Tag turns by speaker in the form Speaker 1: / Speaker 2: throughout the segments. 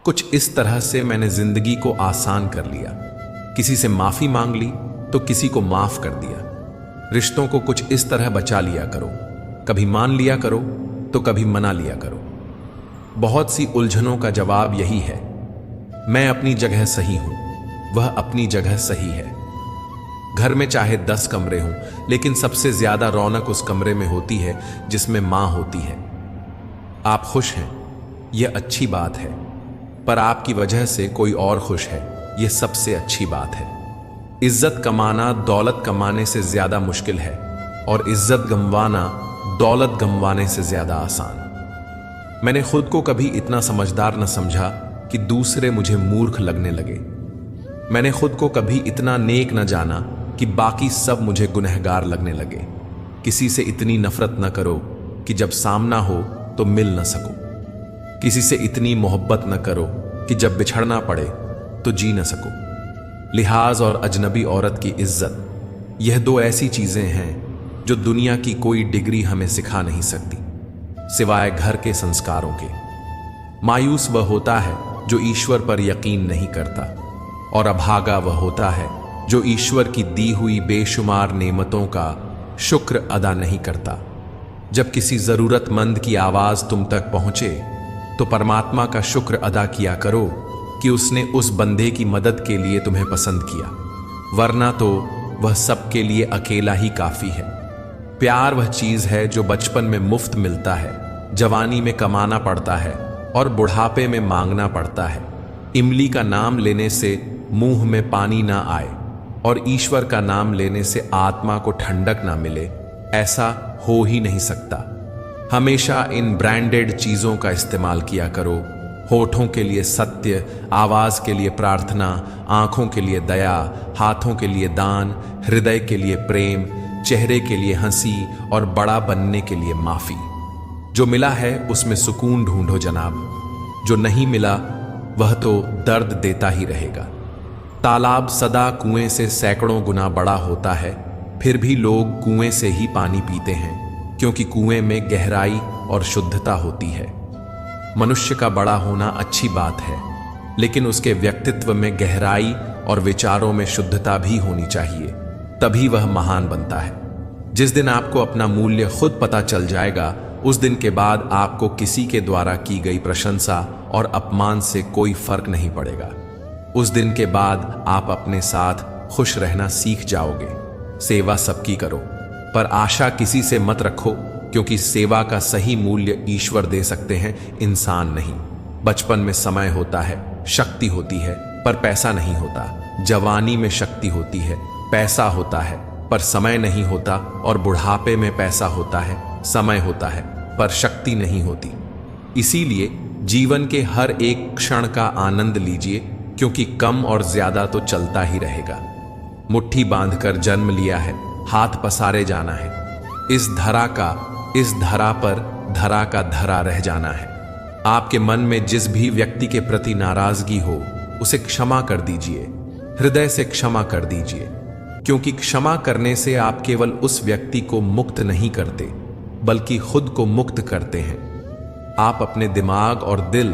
Speaker 1: कुछ इस तरह से मैंने जिंदगी को आसान कर लिया। किसी से माफी मांग ली तो किसी को माफ कर दिया। रिश्तों को कुछ इस तरह बचा लिया करो, कभी मान लिया करो तो कभी मना लिया करो। बहुत सी उलझनों का जवाब यही है, मैं अपनी जगह सही हूं, वह अपनी जगह सही है। घर में चाहे 10 कमरे हों, लेकिन सबसे ज्यादा रौनक उस कमरे में होती है जिसमें मां होती है। आप खुश हैं, यह अच्छी बात है, पर आपकी वजह से कोई और खुश है, यह सबसे अच्छी बात है। इज्जत कमाना दौलत कमाने से ज्यादा मुश्किल है और इज्जत गंवाना दौलत गंवाने से ज्यादा आसान। मैंने खुद को कभी इतना समझदार न समझा कि दूसरे मुझे मूर्ख लगने लगे। मैंने खुद को कभी इतना नेक न जाना कि बाकी सब मुझे गुनहगार लगने लगे। किसी से इतनी नफरत न करो कि जब सामना हो तो मिल न सको। किसी से इतनी मोहब्बत न करो कि जब बिछड़ना पड़े तो जी न सको। लिहाज और अजनबी औरत की इज्जत, यह 2 ऐसी चीजें हैं जो दुनिया की कोई डिग्री हमें सिखा नहीं सकती, सिवाय घर के संस्कारों के। मायूस वह होता है जो ईश्वर पर यकीन नहीं करता, और अभागा वह होता है जो ईश्वर की दी हुई बेशुमार नेमतों का शुक्र अदा नहीं करता। जब किसी जरूरतमंद की आवाज तुम तक पहुंचे तो परमात्मा का शुक्र अदा किया करो कि उसने उस बंदे की मदद के लिए तुम्हें पसंद किया, वरना तो वह सबके लिए अकेला ही काफी है। प्यार वह चीज है जो बचपन में मुफ्त मिलता है, जवानी में कमाना पड़ता है और बुढ़ापे में मांगना पड़ता है। इमली का नाम लेने से मुंह में पानी ना आए और ईश्वर का नाम लेने से आत्मा को ठंडक ना मिले, ऐसा हो ही नहीं सकता। हमेशा इन ब्रांडेड चीजों का इस्तेमाल किया करो। होठों के लिए सत्य, आवाज के लिए प्रार्थना, आंखों के लिए दया, हाथों के लिए दान, हृदय के लिए प्रेम, चेहरे के लिए हंसी और बड़ा बनने के लिए माफी। जो मिला है उसमें सुकून ढूंढो जनाब, जो नहीं मिला वह तो दर्द देता ही रहेगा। तालाब सदा कुएं से सैकड़ों गुना बड़ा होता है, फिर भी लोग कुएं से ही पानी पीते हैं, क्योंकि कुएं में गहराई और शुद्धता होती है। मनुष्य का बड़ा होना अच्छी बात है, लेकिन उसके व्यक्तित्व में गहराई और विचारों में शुद्धता भी होनी चाहिए, तभी वह महान बनता है। जिस दिन आपको अपना मूल्य खुद पता चल जाएगा, उस दिन के बाद आपको किसी के द्वारा की गई प्रशंसा और अपमान से कोई फर्क नहीं पड़ेगा। उस दिन के बाद आप अपने साथ खुश रहना सीख जाओगे। सेवा सबकी करो, पर आशा किसी से मत रखो, क्योंकि सेवा का सही मूल्य ईश्वर दे सकते हैं, इंसान नहीं। बचपन में समय होता है, शक्ति होती है, पर पैसा नहीं होता। जवानी में शक्ति होती है, पैसा होता है, पर समय नहीं होता। और बुढ़ापे में पैसा होता है, समय होता है, पर शक्ति नहीं होती। इसीलिए जीवन के हर एक क्षण का आनंद लीजिए, क्योंकि कम और ज्यादा तो चलता ही रहेगा। मुट्ठी बांधकर जन्म लिया है, हाथ पसारे जाना है। इस धरा पर धरा का धरा रह जाना है। आपके मन में जिस भी व्यक्ति के प्रति नाराजगी हो, उसे क्षमा कर दीजिए, हृदय से क्षमा कर दीजिए, क्योंकि क्षमा करने से आप केवल उस व्यक्ति को मुक्त नहीं करते, बल्कि खुद को मुक्त करते हैं। आप अपने दिमाग और दिल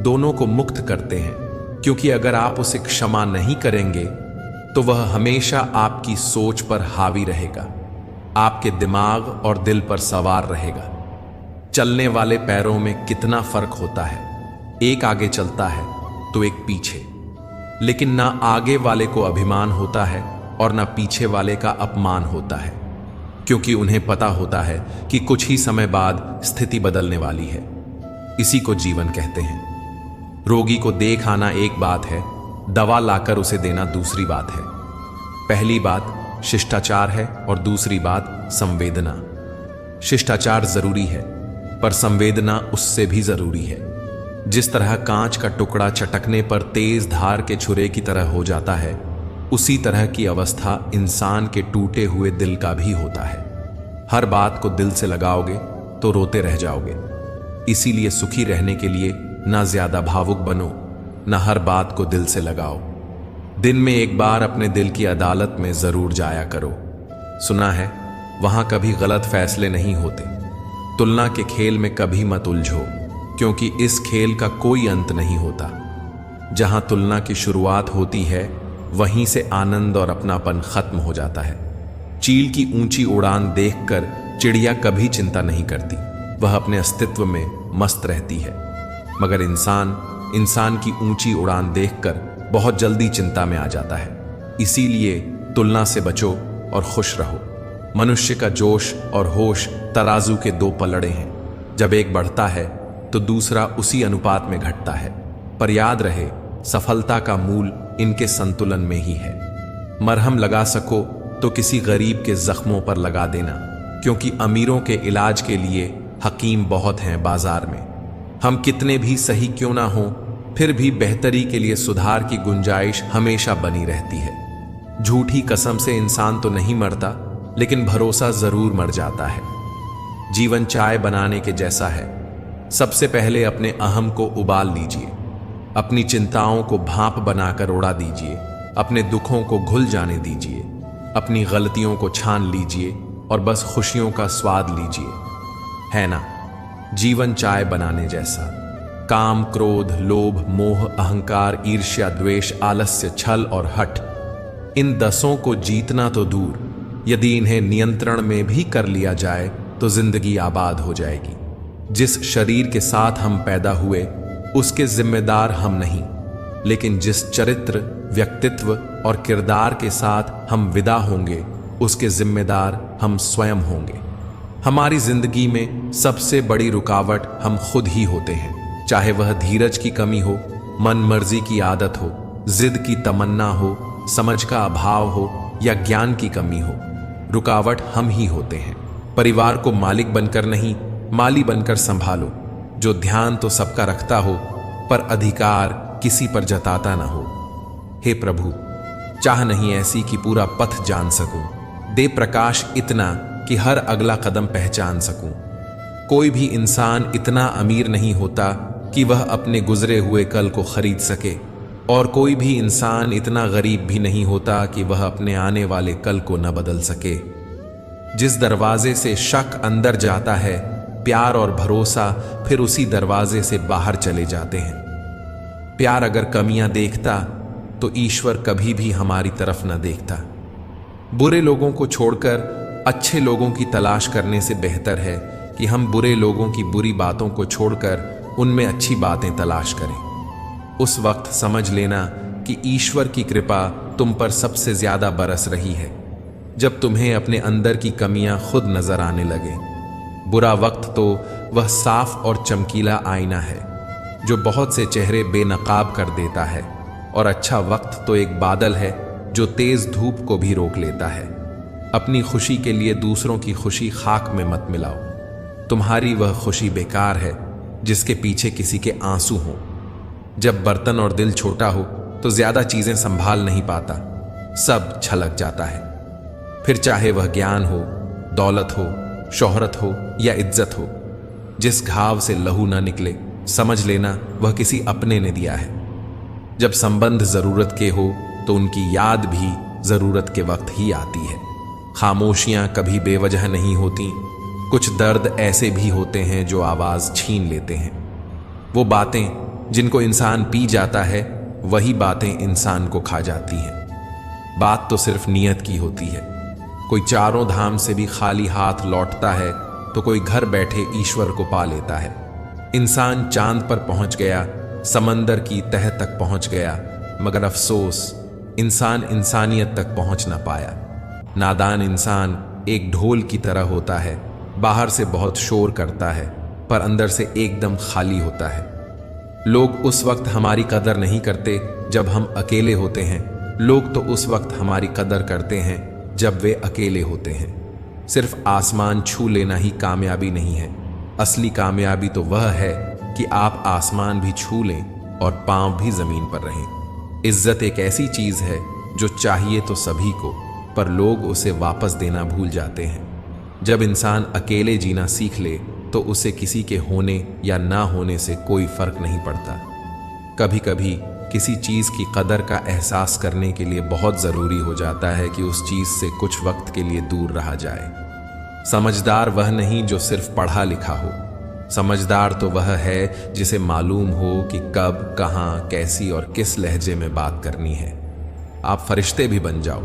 Speaker 1: दोनों को मुक्त करते हैं, क्योंकि अगर आप उसे क्षमा नहीं करेंगे तो वह हमेशा आपकी सोच पर हावी रहेगा, आपके दिमाग और दिल पर सवार रहेगा। चलने वाले पैरों में कितना फर्क होता है, एक आगे चलता है तो एक पीछे, लेकिन ना आगे वाले को अभिमान होता है और ना पीछे वाले का अपमान होता है, क्योंकि उन्हें पता होता है कि कुछ ही समय बाद स्थिति बदलने वाली है। इसी को जीवन कहते हैं। रोगी को देख आना एक बात है, दवा लाकर उसे देना दूसरी बात है। पहली बात शिष्टाचार है और दूसरी बात संवेदना। शिष्टाचार जरूरी है, पर संवेदना उससे भी जरूरी है। जिस तरह कांच का टुकड़ा चटकने पर तेज धार के छुरे की तरह हो जाता है, उसी तरह की अवस्था इंसान के टूटे हुए दिल का भी होता है। हर बात को दिल से लगाओगे तो रोते रह जाओगे। इसीलिए सुखी रहने के लिए ना ज्यादा भावुक बनो, ना हर बात को दिल से लगाओ। दिन में एक बार अपने दिल की अदालत में जरूर जाया करो। सुना है वहां कभी गलत फैसले नहीं होते। तुलना के खेल में कभी मत उलझो, क्योंकि इस खेल का कोई अंत नहीं होता। जहां तुलना की शुरुआत होती है वहीं से आनंद और अपनापन खत्म हो जाता है। चील की ऊंची उड़ान देखकर चिड़िया कभी चिंता नहीं करती, वह अपने अस्तित्व में मस्त रहती है। मगर इंसान की ऊंची उड़ान देखकर बहुत जल्दी चिंता में आ जाता है। इसीलिए तुलना से बचो और खुश रहो। मनुष्य का जोश और होश तराजू के दो पलड़े हैं, जब एक बढ़ता है तो दूसरा उसी अनुपात में घटता है। पर याद रहे, सफलता का मूल इनके संतुलन में ही है। मरहम लगा सको तो किसी गरीब के जख्मों पर लगा देना, क्योंकि अमीरों के इलाज के लिए हकीम बहुत हैं बाजार में। हम कितने भी सही क्यों ना हों, फिर भी बेहतरी के लिए सुधार की गुंजाइश हमेशा बनी रहती है। झूठी कसम से इंसान तो नहीं मरता, लेकिन भरोसा जरूर मर जाता है। जीवन चाय बनाने के जैसा है। सबसे पहले अपने अहम को उबाल लीजिए, अपनी चिंताओं को भाप बनाकर उड़ा दीजिए, अपने दुखों को घुल जाने दीजिए, अपनी गलतियों को छान लीजिए और बस खुशियों का स्वाद लीजिए। है ना जीवन चाय बनाने जैसा? काम, क्रोध, लोभ, मोह, अहंकार, ईर्ष्या, द्वेष, आलस्य, छल और हठ, इन 10 को जीतना तो दूर, यदि इन्हें नियंत्रण में भी कर लिया जाए तो जिंदगी आबाद हो जाएगी। जिस शरीर के साथ हम पैदा हुए उसके जिम्मेदार हम नहीं, लेकिन जिस चरित्र, व्यक्तित्व और किरदार के साथ हम विदा होंगे उसके जिम्मेदार हम स्वयं होंगे। हमारी जिंदगी में सबसे बड़ी रुकावट हम खुद ही होते हैं, चाहे वह धीरज की कमी हो, मन मर्जी की आदत हो, जिद की तमन्ना हो, समझ का अभाव हो या ज्ञान की कमी हो। रुकावट हम ही होते हैं। परिवार को मालिक बनकर नहीं, माली बनकर संभालो, जो ध्यान तो सबका रखता हो पर अधिकार किसी पर जताता ना हो। हे प्रभु, चाह नहीं ऐसी कि पूरा पथ जान सकूं, दे प्रकाश इतना कि हर अगला कदम पहचान सकूं। कोई भी इंसान इतना अमीर नहीं होता कि वह अपने गुजरे हुए कल को खरीद सके, और कोई भी इंसान इतना गरीब भी नहीं होता कि वह अपने आने वाले कल को न बदल सके। जिस दरवाजे से शक अंदर जाता है, प्यार और भरोसा फिर उसी दरवाजे से बाहर चले जाते हैं। प्यार अगर कमियां देखता तो ईश्वर कभी भी हमारी तरफ न देखता। बुरे लोगों को छोड़कर अच्छे लोगों की तलाश करने से बेहतर है कि हम बुरे लोगों की बुरी बातों को छोड़कर उनमें अच्छी बातें तलाश करें। उस वक्त समझ लेना कि ईश्वर की कृपा तुम पर सबसे ज्यादा बरस रही है, जब तुम्हें अपने अंदर की कमियां खुद नजर आने लगे। बुरा वक्त तो वह साफ और चमकीला आईना है जो बहुत से चेहरे बेनकाब कर देता है, और अच्छा वक्त तो एक बादल है जो तेज धूप को भी रोक लेता है। अपनी खुशी के लिए दूसरों की खुशी खाक में मत मिलाओ। तुम्हारी वह खुशी बेकार है जिसके पीछे किसी के आंसू हों। जब बर्तन और दिल छोटा हो तो ज्यादा चीजें संभाल नहीं पाता, सब छलक जाता है। फिर चाहे वह ज्ञान हो, दौलत हो, शोहरत हो या इज्जत हो, जिस घाव से लहू ना निकले समझ लेना वह किसी अपने ने दिया है। जब संबंध जरूरत के हो तो उनकी याद भी जरूरत के वक्त ही आती है। खामोशियां कभी बेवजह नहीं होती। कुछ दर्द ऐसे भी होते हैं जो आवाज छीन लेते हैं। वो बातें जिनको इंसान पी जाता है, वही बातें इंसान को खा जाती हैं। बात तो सिर्फ नियत की होती है। कोई चारों धाम से भी खाली हाथ लौटता है तो कोई घर बैठे ईश्वर को पा लेता है। इंसान चांद पर पहुंच गया, समंदर की तह तक पहुंच गया, मगर अफसोस इंसान इंसानियत तक पहुंच ना पाया। नादान इंसान एक ढोल की तरह होता है, बाहर से बहुत शोर करता है पर अंदर से एकदम खाली होता है। लोग उस वक्त हमारी कदर नहीं करते जब हम अकेले होते हैं। लोग तो उस वक्त हमारी कदर करते हैं जब वे अकेले होते हैं। सिर्फ आसमान छू लेना ही कामयाबी नहीं है। असली कामयाबी तो वह है कि आप आसमान भी छू लें और पांव भी जमीन पर रहें। इज्जत एक ऐसी चीज है जो चाहिए तो सभी को, पर लोग उसे वापस देना भूल जाते हैं। जब इंसान अकेले जीना सीख ले तो उसे किसी के होने या ना होने से कोई फर्क नहीं पड़ता। कभी कभी किसी चीज की कदर का एहसास करने के लिए बहुत जरूरी हो जाता है कि उस चीज से कुछ वक्त के लिए दूर रहा जाए। समझदार वह नहीं जो सिर्फ पढ़ा लिखा हो, समझदार तो वह है जिसे मालूम हो कि कब, कहां, कैसी और किस लहजे में बात करनी है। आप फरिश्ते भी बन जाओ,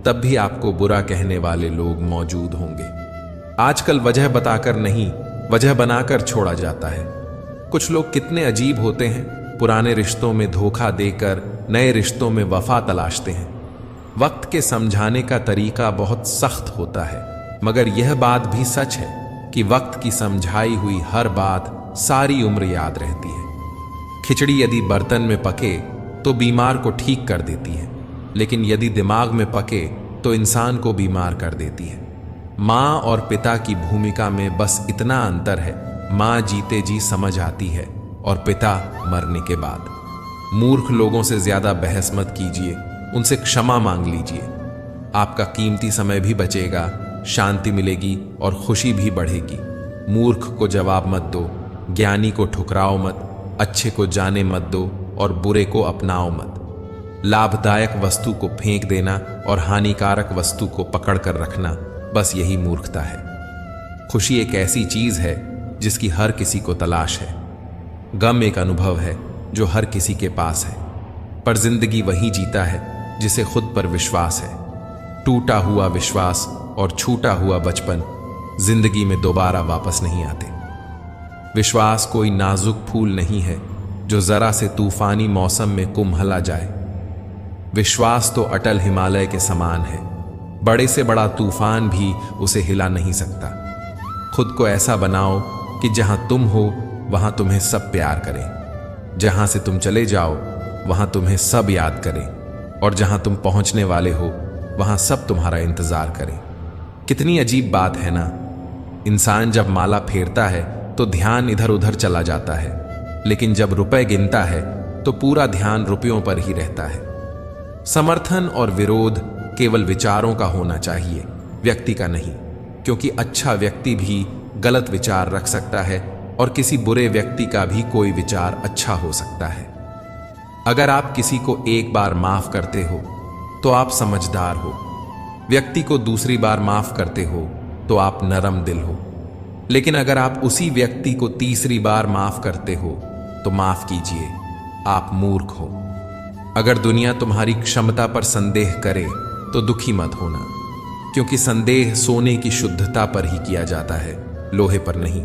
Speaker 1: तब भी आपको बुरा कहने वाले लोग मौजूद होंगे। आजकल वजह बताकर नहीं, वजह बनाकर छोड़ा जाता है। कुछ लोग कितने अजीब होते हैं, पुराने रिश्तों में धोखा देकर नए रिश्तों में वफा तलाशते हैं। वक्त के समझाने का तरीका बहुत सख्त होता है, मगर यह बात भी सच है कि वक्त की समझाई हुई हर बात सारी उम्र याद रहती है। खिचड़ी यदि बर्तन में पके तो बीमार को ठीक कर देती है, लेकिन यदि दिमाग में पके तो इंसान को बीमार कर देती है। माँ और पिता की भूमिका में बस इतना अंतर है, माँ जीते जी समझ आती है और पिता मरने के बाद। मूर्ख लोगों से ज्यादा बहस मत कीजिए, उनसे क्षमा मांग लीजिए। आपका कीमती समय भी बचेगा, शांति मिलेगी और खुशी भी बढ़ेगी। मूर्ख को जवाब मत दो, ज्ञानी को ठुकराओ मत, अच्छे को जाने मत दो और बुरे को अपनाओ मत। लाभदायक वस्तु को फेंक देना और हानिकारक वस्तु को पकड़ कर रखना, बस यही मूर्खता है। खुशी एक ऐसी चीज है जिसकी हर किसी को तलाश है। गम एक अनुभव है जो हर किसी के पास है, पर जिंदगी वही जीता है जिसे खुद पर विश्वास है। टूटा हुआ विश्वास और छूटा हुआ बचपन जिंदगी में दोबारा वापस नहीं आते। विश्वास कोई नाजुक फूल नहीं है जो जरा से तूफानी मौसम में कुम्हला जाए। विश्वास तो अटल हिमालय के समान है, बड़े से बड़ा तूफान भी उसे हिला नहीं सकता। खुद को ऐसा बनाओ कि जहां तुम हो वहां तुम्हें सब प्यार करें, जहां से तुम चले जाओ वहां तुम्हें सब याद करें, और जहां तुम पहुंचने वाले हो वहां सब तुम्हारा इंतजार करें। कितनी अजीब बात है ना। इंसान जब माला फेरता है तो ध्यान इधर उधर चला जाता है, लेकिन जब रुपए गिनता है तो पूरा ध्यान रुपयों पर ही रहता है। समर्थन और विरोध केवल विचारों का होना चाहिए, व्यक्ति का नहीं, क्योंकि अच्छा व्यक्ति भी गलत विचार रख सकता है और किसी बुरे व्यक्ति का भी कोई विचार अच्छा हो सकता है। अगर आप किसी को एक बार माफ करते हो तो आप समझदार हो, व्यक्ति को दूसरी बार माफ करते हो तो आप नरम दिल हो, लेकिन अगर आप उसी व्यक्ति को तीसरी बार माफ करते हो तो माफ कीजिए, आप मूर्ख हो। अगर दुनिया तुम्हारी क्षमता पर संदेह करे तो दुखी मत होना, क्योंकि संदेह सोने की शुद्धता पर ही किया जाता है, लोहे पर नहीं।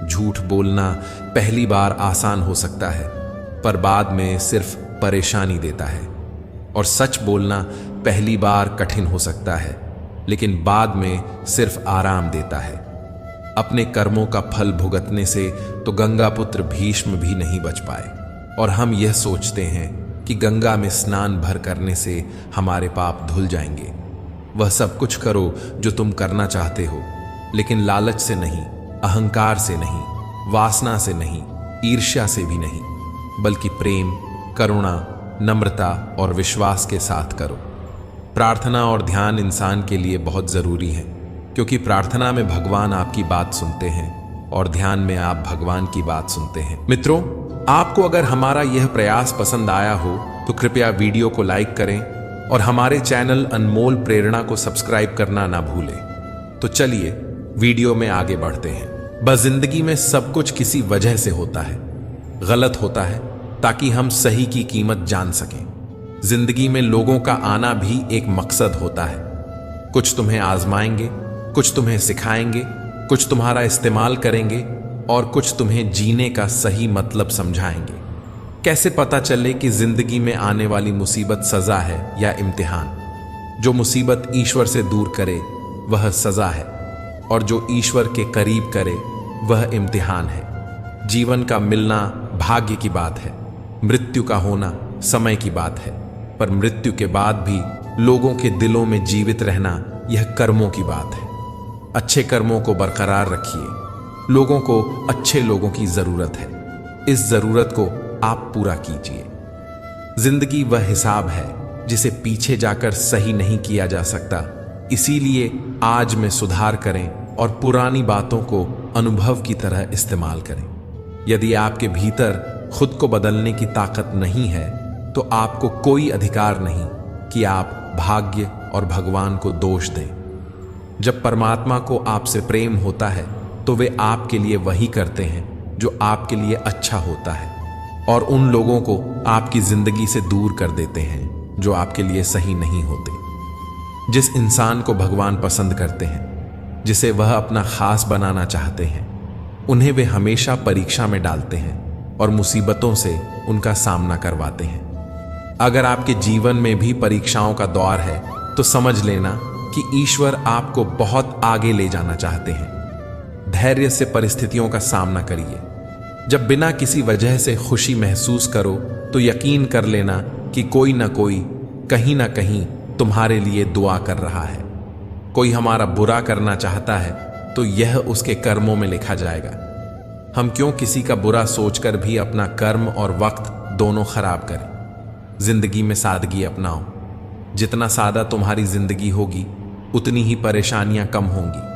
Speaker 1: झूठ बोलना पहली बार आसान हो सकता है, पर बाद में सिर्फ परेशानी देता है, और सच बोलना पहली बार कठिन हो सकता है, लेकिन बाद में सिर्फ आराम देता है। अपने कर्मों का फल भुगतने से तो गंगा पुत्र भीष्म भी नहीं बच पाए, और हम यह सोचते हैं कि गंगा में स्नान भर करने से हमारे पाप धुल जाएंगे। वह सब कुछ करो जो तुम करना चाहते हो, लेकिन लालच से नहीं, अहंकार से नहीं, वासना से नहीं, ईर्ष्या से भी नहीं, बल्कि प्रेम, करुणा, नम्रता और विश्वास के साथ करो। प्रार्थना और ध्यान इंसान के लिए बहुत जरूरी है, क्योंकि प्रार्थना में भगवान आपकी बात सुनते हैं और ध्यान में आप भगवान की बात सुनते हैं। मित्रों, आपको अगर हमारा यह प्रयास पसंद आया हो तो कृपया वीडियो को लाइक करें और हमारे चैनल अनमोल प्रेरणा को सब्सक्राइब करना ना भूलें। तो चलिए वीडियो में आगे बढ़ते हैं। बस जिंदगी में सब कुछ किसी वजह से होता है, गलत होता है ताकि हम सही की कीमत जान सकें। जिंदगी में लोगों का आना भी एक मकसद होता है। कुछ तुम्हें आजमाएंगे, कुछ तुम्हें सिखाएंगे, कुछ तुम्हारा इस्तेमाल करेंगे और कुछ तुम्हें जीने का सही मतलब समझाएंगे। कैसे पता चले कि जिंदगी में आने वाली मुसीबत सजा है या इम्तिहान? जो मुसीबत ईश्वर से दूर करे वह सजा है, और जो ईश्वर के करीब करे वह इम्तिहान है। जीवन का मिलना भाग्य की बात है, मृत्यु का होना समय की बात है, पर मृत्यु के बाद भी लोगों के दिलों में जीवित रहना यह कर्मों की बात है। अच्छे कर्मों को बरकरार रखिए। लोगों को अच्छे लोगों की जरूरत है, इस जरूरत को आप पूरा कीजिए। जिंदगी वह हिसाब है जिसे पीछे जाकर सही नहीं किया जा सकता, इसीलिए आज में सुधार करें और पुरानी बातों को अनुभव की तरह इस्तेमाल करें। यदि आपके भीतर खुद को बदलने की ताकत नहीं है तो आपको कोई अधिकार नहीं कि आप भाग्य और भगवान को दोष दें। जब परमात्मा को आपसे प्रेम होता है तो वे आपके लिए वही करते हैं जो आपके लिए अच्छा होता है, और उन लोगों को आपकी जिंदगी से दूर कर देते हैं जो आपके लिए सही नहीं होते। जिस इंसान को भगवान पसंद करते हैं, जिसे वह अपना खास बनाना चाहते हैं, उन्हें वे हमेशा परीक्षा में डालते हैं और मुसीबतों से उनका सामना करवाते हैं। अगर आपके जीवन में भी परीक्षाओं का दौर है तो समझ लेना कि ईश्वर आपको बहुत आगे ले जाना चाहते हैं। धैर्य से परिस्थितियों का सामना करिए। जब बिना किसी वजह से खुशी महसूस करो तो यकीन कर लेना कि कोई ना कोई कहीं ना कहीं तुम्हारे लिए दुआ कर रहा है। कोई हमारा बुरा करना चाहता है तो यह उसके कर्मों में लिखा जाएगा। हम क्यों किसी का बुरा सोचकर भी अपना कर्म और वक्त दोनों खराब करें। जिंदगी में सादगी अपनाओ। जितना सादा तुम्हारी जिंदगी होगी उतनी ही परेशानियां कम होंगी।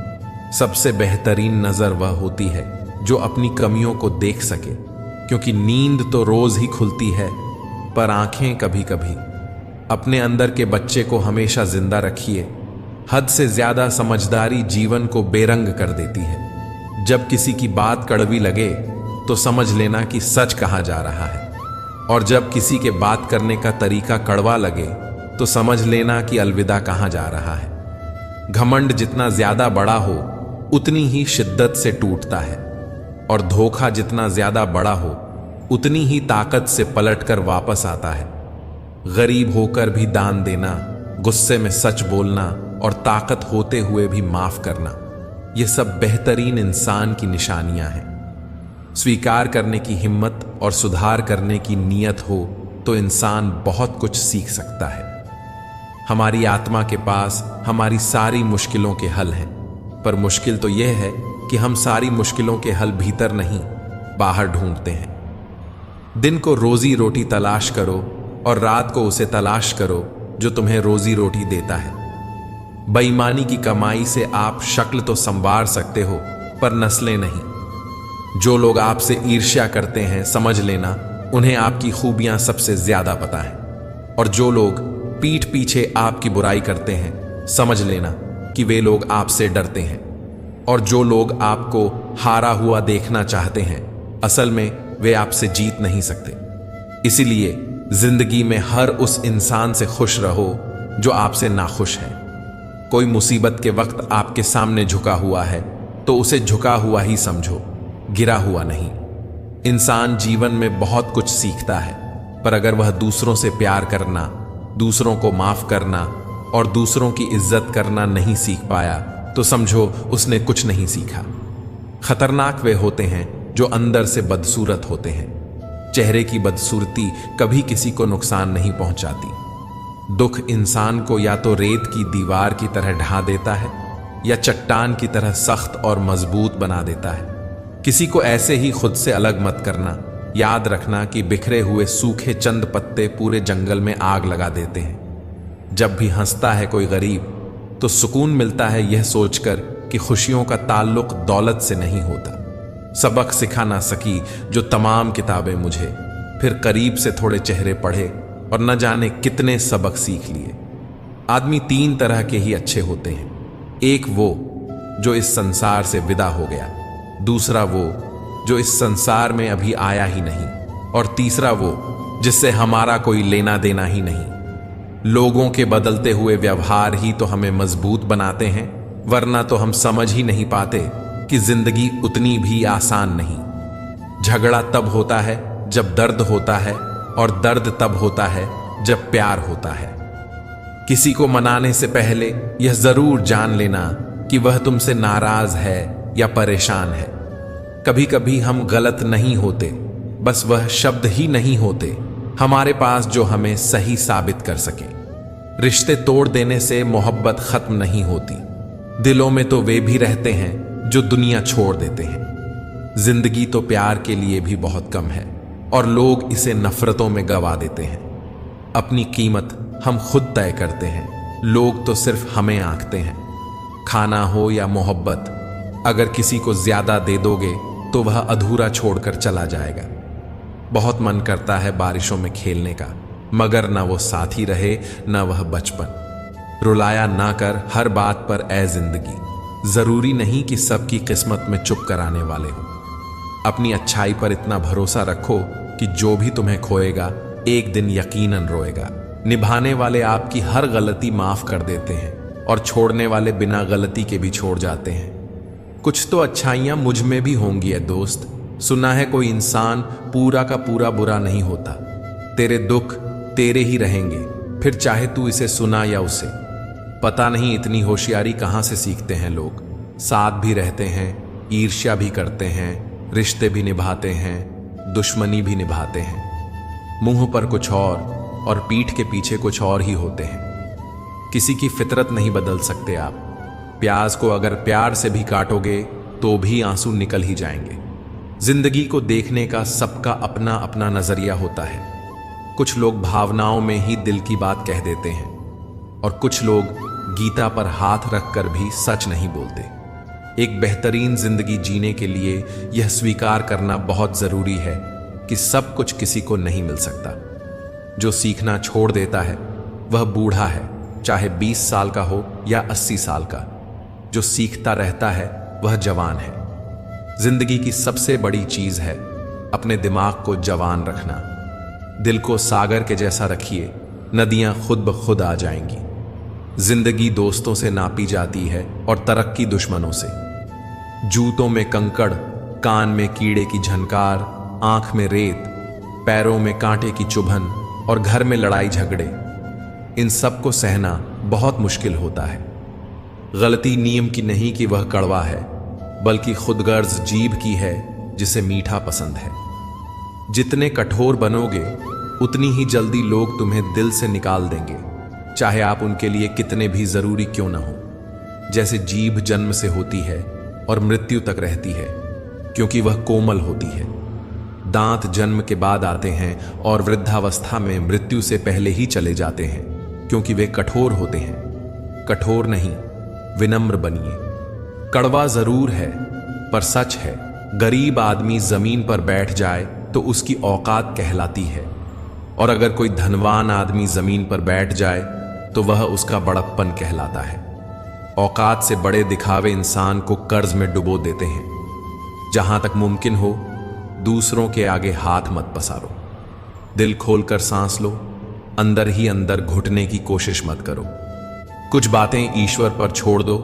Speaker 1: सबसे बेहतरीन नजर वह होती है जो अपनी कमियों को देख सके, क्योंकि नींद तो रोज ही खुलती है पर आंखें कभी कभी। अपने अंदर के बच्चे को हमेशा जिंदा रखिए। हद से ज्यादा समझदारी जीवन को बेरंग कर देती है। जब किसी की बात कड़वी लगे तो समझ लेना कि सच कहा जा रहा है, और जब किसी के बात करने का तरीका कड़वा लगे तो समझ लेना कि अलविदा कहा जा रहा है। घमंड जितना ज्यादा बड़ा हो उतनी ही शिद्दत से टूटता है, और धोखा जितना ज्यादा बड़ा हो उतनी ही ताकत से पलटकर वापस आता है। गरीब होकर भी दान देना, गुस्से में सच बोलना और ताकत होते हुए भी माफ करना, ये सब बेहतरीन इंसान की निशानियां हैं। स्वीकार करने की हिम्मत और सुधार करने की नीयत हो तो इंसान बहुत कुछ सीख सकता है। हमारी आत्मा के पास हमारी सारी मुश्किलों के हल हैं, पर मुश्किल तो यह है कि हम सारी मुश्किलों के हल भीतर नहीं बाहर ढूंढते हैं। दिन को रोजी रोटी तलाश करो और रात को उसे तलाश करो जो तुम्हें रोजी रोटी देता है। बेईमानी की कमाई से आप शक्ल तो संवार सकते हो पर नस्लें नहीं। जो लोग आपसे ईर्ष्या करते हैं समझ लेना उन्हें आपकी खूबियां सबसे ज्यादा पता है, और जो लोग पीठ पीछे आपकी बुराई करते हैं समझ लेना कि वे लोग आपसे डरते हैं, और जो लोग आपको हारा हुआ देखना चाहते हैं असल में वे आपसे जीत नहीं सकते। इसीलिए जिंदगी में हर उस इंसान से खुश रहो जो आपसे नाखुश है। कोई मुसीबत के वक्त आपके सामने झुका हुआ है तो उसे झुका हुआ ही समझो, गिरा हुआ नहीं। इंसान जीवन में बहुत कुछ सीखता है, पर अगर वह दूसरों से प्यार करना, दूसरों को माफ करना और दूसरों की इज्जत करना नहीं सीख पाया तो समझो उसने कुछ नहीं सीखा। खतरनाक वे होते हैं जो अंदर से बदसूरत होते हैं। चेहरे की बदसूरती कभी किसी को नुकसान नहीं पहुंचाती। दुख इंसान को या तो रेत की दीवार की तरह ढा देता है या चट्टान की तरह सख्त और मजबूत बना देता है। किसी को ऐसे ही खुद से अलग मत करना। याद रखना कि बिखरे हुए सूखे चंद पत्ते पूरे जंगल में आग लगा देते हैं। जब भी हंसता है कोई गरीब तो सुकून मिलता है यह सोचकर कि खुशियों का ताल्लुक दौलत से नहीं होता। सबक सिखा ना सकी जो तमाम किताबें मुझे, फिर करीब से थोड़े चेहरे पढ़े और न जाने कितने सबक सीख लिए। आदमी तीन तरह के ही अच्छे होते हैं। एक वो जो इस संसार से विदा हो गया, दूसरा वो जो इस संसार में अभी आया ही नहीं, और तीसरा वो जिससे हमारा कोई लेना देना ही नहीं। लोगों के बदलते हुए व्यवहार ही तो हमें मजबूत बनाते हैं, वरना तो हम समझ ही नहीं पाते कि जिंदगी उतनी भी आसान नहीं। झगड़ा तब होता है जब दर्द होता है, और दर्द तब होता है जब प्यार होता है। किसी को मनाने से पहले यह जरूर जान लेना कि वह तुमसे नाराज है या परेशान है। कभी कभी हम गलत नहीं होते, बस वह शब्द ही नहीं होते हमारे पास जो हमें सही साबित कर सके। रिश्ते तोड़ देने से मोहब्बत खत्म नहीं होती, दिलों में तो वे भी रहते हैं जो दुनिया छोड़ देते हैं। जिंदगी तो प्यार के लिए भी बहुत कम है और लोग इसे नफरतों में गवा देते हैं। अपनी कीमत हम खुद तय करते हैं, लोग तो सिर्फ हमें आंकते हैं। खाना हो या मोहब्बत, अगर किसी को ज्यादा दे दोगे तो वह अधूरा छोड़कर चला जाएगा। बहुत मन करता है बारिशों में खेलने का, मगर न वो साथी रहे न वह बचपन। रुलाया ना कर हर बात पर ए जिंदगी, जरूरी नहीं कि सबकी किस्मत में चुप कराने वाले हो। अपनी अच्छाई पर इतना भरोसा रखो कि जो भी तुम्हें खोएगा एक दिन यकीनन रोएगा। निभाने वाले आपकी हर गलती माफ कर देते हैं और छोड़ने वाले बिना गलती के भी छोड़ जाते हैं। कुछ तो अच्छाइयां मुझ में भी होंगी है दोस्त। सुना है कोई इंसान पूरा का पूरा बुरा नहीं होता। तेरे दुख तेरे ही रहेंगे, फिर चाहे तू इसे सुना या उसे। पता नहीं इतनी होशियारी कहां से सीखते हैं लोग। साथ भी रहते हैं, ईर्ष्या भी करते हैं, रिश्ते भी निभाते हैं, दुश्मनी भी निभाते हैं। मुंह पर कुछ और पीठ के पीछे कुछ और ही होते हैं। किसी की फितरत नहीं बदल सकते आप। प्याज को अगर प्यार से भी काटोगे तो भी आंसू निकल ही जाएंगे। जिंदगी को देखने का सबका अपना अपना नजरिया होता है। कुछ लोग भावनाओं में ही दिल की बात कह देते हैं और कुछ लोग गीता पर हाथ रखकर भी सच नहीं बोलते। एक बेहतरीन जिंदगी जीने के लिए यह स्वीकार करना बहुत जरूरी है कि सब कुछ किसी को नहीं मिल सकता। जो सीखना छोड़ देता है वह बूढ़ा है, चाहे 20 साल का हो या 80 साल का। जो सीखता रहता है वह जवान है। जिंदगी की सबसे बड़ी चीज है अपने दिमाग को जवान रखना। दिल को सागर के जैसा रखिए, नदियां खुद ब खुद आ जाएंगी। जिंदगी दोस्तों से नापी जाती है और तरक्की दुश्मनों से। जूतों में कंकड़, कान में कीड़े की झनकार, आंख में रेत, पैरों में कांटे की चुभन और घर में लड़ाई झगड़े, इन सब को सहना बहुत मुश्किल होता है। गलती नियम की नहीं कि वह कड़वा है, बल्कि खुदगर्ज जीभ की है जिसे मीठा पसंद है। जितने कठोर बनोगे उतनी ही जल्दी लोग तुम्हें दिल से निकाल देंगे, चाहे आप उनके लिए कितने भी जरूरी क्यों ना हो। जैसे जीभ जन्म से होती है और मृत्यु तक रहती है, क्योंकि वह कोमल होती है। दांत जन्म के बाद आते हैं और वृद्धावस्था में मृत्यु से पहले ही चले जाते हैं, क्योंकि वे कठोर होते हैं। कठोर नहीं, विनम्र बनिए। कड़वा जरूर है पर सच है। गरीब आदमी जमीन पर बैठ जाए तो उसकी औकात कहलाती है, और अगर कोई धनवान आदमी जमीन पर बैठ जाए तो वह उसका बड़प्पन कहलाता है। औकात से बड़े दिखावे इंसान को कर्ज में डुबो देते हैं। जहां तक मुमकिन हो दूसरों के आगे हाथ मत पसारो। दिल खोलकर सांस लो, अंदर ही अंदर घुटने की कोशिश मत करो। कुछ बातें ईश्वर पर छोड़ दो,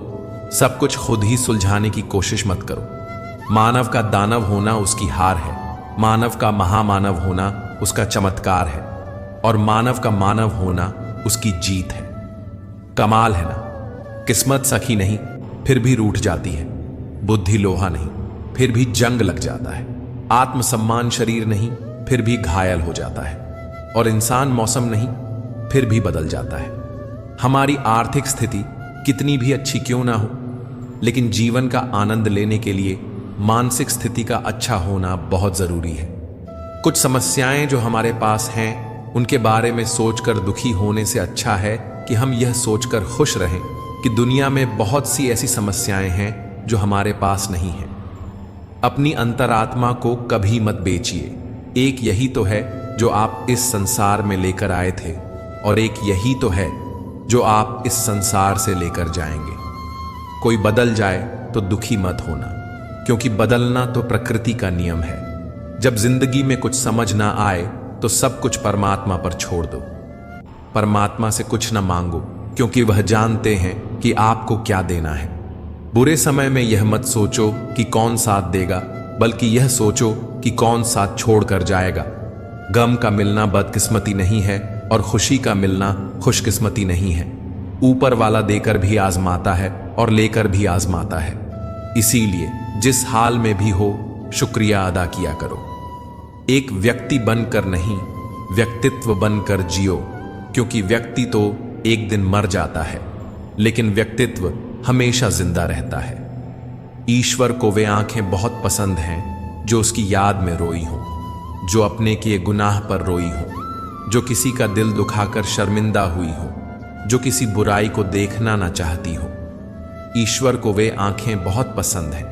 Speaker 1: सब कुछ खुद ही सुलझाने की कोशिश मत करो। मानव का दानव होना उसकी हार है, मानव का महामानव होना उसका चमत्कार है, और मानव का मानव होना उसकी जीत है। कमाल है ना। किस्मत सखी नहीं फिर भी रूठ जाती है, बुद्धि लोहा नहीं फिर भी जंग लग जाता है, आत्मसम्मान शरीर नहीं फिर भी घायल हो जाता है, और इंसान मौसम नहीं फिर भी बदल जाता है। हमारी आर्थिक स्थिति कितनी भी अच्छी क्यों ना हो, लेकिन जीवन का आनंद लेने के लिए मानसिक स्थिति का अच्छा होना बहुत जरूरी है। कुछ समस्याएं जो हमारे पास हैं उनके बारे में सोचकर दुखी होने से अच्छा है कि हम यह सोचकर खुश रहें कि दुनिया में बहुत सी ऐसी समस्याएं हैं जो हमारे पास नहीं हैं। अपनी अंतरात्मा को कभी मत बेचिए। एक यही तो है जो आप इस संसार में लेकर आए थे, और एक यही तो है जो आप इस संसार से लेकर जाएंगे। कोई बदल जाए तो दुखी मत होना, क्योंकि बदलना तो प्रकृति का नियम है। जब जिंदगी में कुछ समझ ना आए तो सब कुछ परमात्मा पर छोड़ दो। परमात्मा से कुछ ना मांगो, क्योंकि वह जानते हैं कि आपको क्या देना है। बुरे समय में यह मत सोचो कि कौन साथ देगा, बल्कि यह सोचो कि कौन साथ छोड़ कर जाएगा। गम का मिलना बदकिस्मती नहीं है और खुशी का मिलना खुशकिस्मती नहीं है। ऊपर वाला देकर भी आजमाता है और लेकर भी आजमाता है। इसीलिए जिस हाल में भी हो शुक्रिया अदा किया करो। एक व्यक्ति बनकर नहीं, व्यक्तित्व बनकर जियो, क्योंकि व्यक्ति तो एक दिन मर जाता है, लेकिन व्यक्तित्व हमेशा जिंदा रहता है। ईश्वर को वे आंखें बहुत पसंद हैं जो उसकी याद में रोई हों, जो अपने किए गुनाह पर रोई हों, जो किसी का दिल दुखाकर शर्मिंदा हुई हो, जो किसी बुराई को देखना ना चाहती हो। ईश्वर को वे आंखें बहुत पसंद हैं।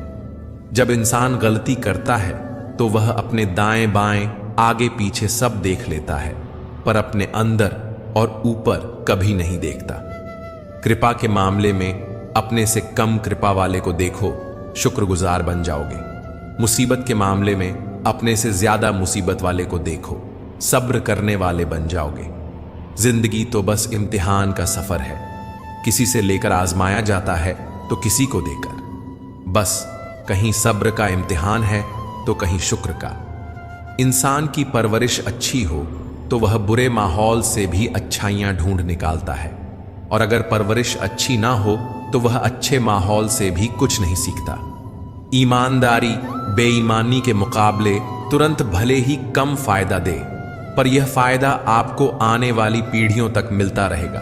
Speaker 1: जब इंसान गलती करता है तो वह अपने दाएं बाएं आगे पीछे सब देख लेता है, पर अपने अंदर और ऊपर कभी नहीं देखता। कृपा के मामले में अपने से कम कृपा वाले को देखो, शुक्रगुजार बन जाओगे। मुसीबत के मामले में अपने से ज्यादा मुसीबत वाले को देखो, सब्र करने वाले बन जाओगे। जिंदगी तो बस इम्तिहान का सफर है, किसी से लेकर आजमाया जाता है तो किसी को देकर। बस कहीं सब्र का इम्तिहान है तो कहीं शुक्र का। इंसान की परवरिश अच्छी हो तो वह बुरे माहौल से भी अच्छाइयां ढूंढ निकालता है, और अगर परवरिश अच्छी ना हो तो वह अच्छे माहौल से भी कुछ नहीं सीखता। ईमानदारी बेईमानी के मुकाबले तुरंत भले ही कम फायदा दे, पर यह फायदा आपको आने वाली पीढ़ियों तक मिलता रहेगा।